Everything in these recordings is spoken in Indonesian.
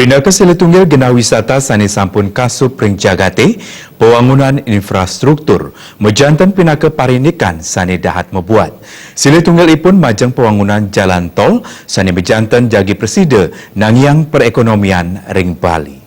Pindaka Seletunggal Gena Wisata sani sampun kasup ring jagate pembangunan infrastruktur mejantan pinaka parindikan sani dahat membuat. Seletunggal ipun majang pembangunan jalan tol sani mejantan jagi preside nangyang perekonomian ring Bali.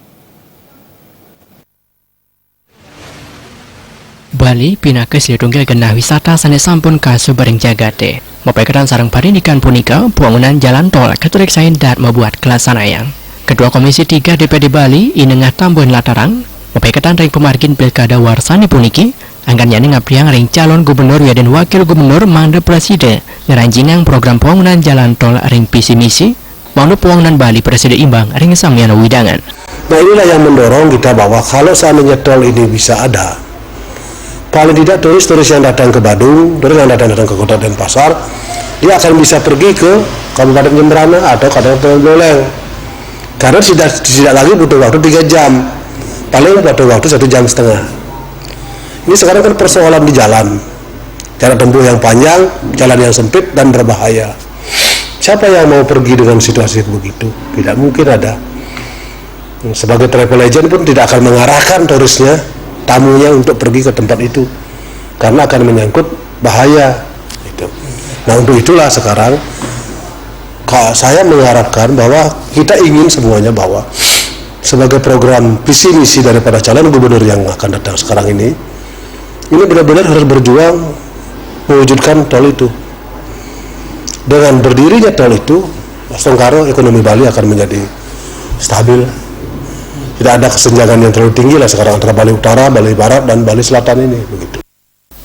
Bali pinaka Seletunggal Gena Wisata sani sampun kasup ring jagate. Mapekadan sarang parindikan punika pembangunan jalan tol keturik sain dahat membuat kelasanayang. Ketua Komisi 3 DPD Bali inengah tambahan latarang mempekatan ring pemargin pilkada warsani puniki angkannya ngapriang ring calon gubernur dan wakil gubernur manda presiden ngeranjingang program pembangunan jalan tol ring visi misi maupun pembangunan Bali presiden imbang ring samyana widangan. Nah inilah yang mendorong kita bahwa kalau seandainya tol ini bisa ada, paling tidak turis-turis yang datang ke Badung, turis yang datang ke Kota Denpasar, dia akan bisa pergi ke Kabupaten Jemberana atau Kabupaten Buleleng. Karena tidak lagi butuh waktu 3 jam, paling butuh waktu 1,5 jam. Ini sekarang kan persoalan di jalan, jarak tempuh yang panjang, jalan yang sempit dan berbahaya. Siapa yang mau pergi dengan situasi begitu? Tidak mungkin ada. Sebagai travel agent pun tidak akan mengarahkan turisnya, tamunya untuk pergi ke tempat itu, karena akan menyangkut bahaya. Nah untuk itulah sekarang saya mengharapkan bahwa kita ingin semuanya bahwa sebagai program visi misi daripada calon gubernur yang akan datang sekarang ini benar-benar harus berjuang mewujudkan tol itu. Dengan berdirinya tol itu, Songkaro ekonomi Bali akan menjadi stabil. Tidak ada kesenjangan yang terlalu tinggi lah sekarang antara Bali Utara, Bali Barat dan Bali Selatan ini begitu.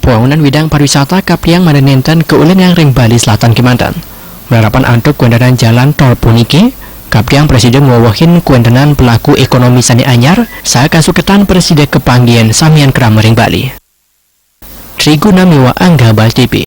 Pembangunan bidang pariwisata kapriang manenenten keulen yang ring Bali Selatan Kemantan. Merapan antuk kuendanan jalan tol puniki, kapriang presiden ngawahin kuendanan pelaku ekonomi sani anyar, saat kasuketan presiden kepanggian samian keramering Bali. Triguna Miwa Angga Bal TV.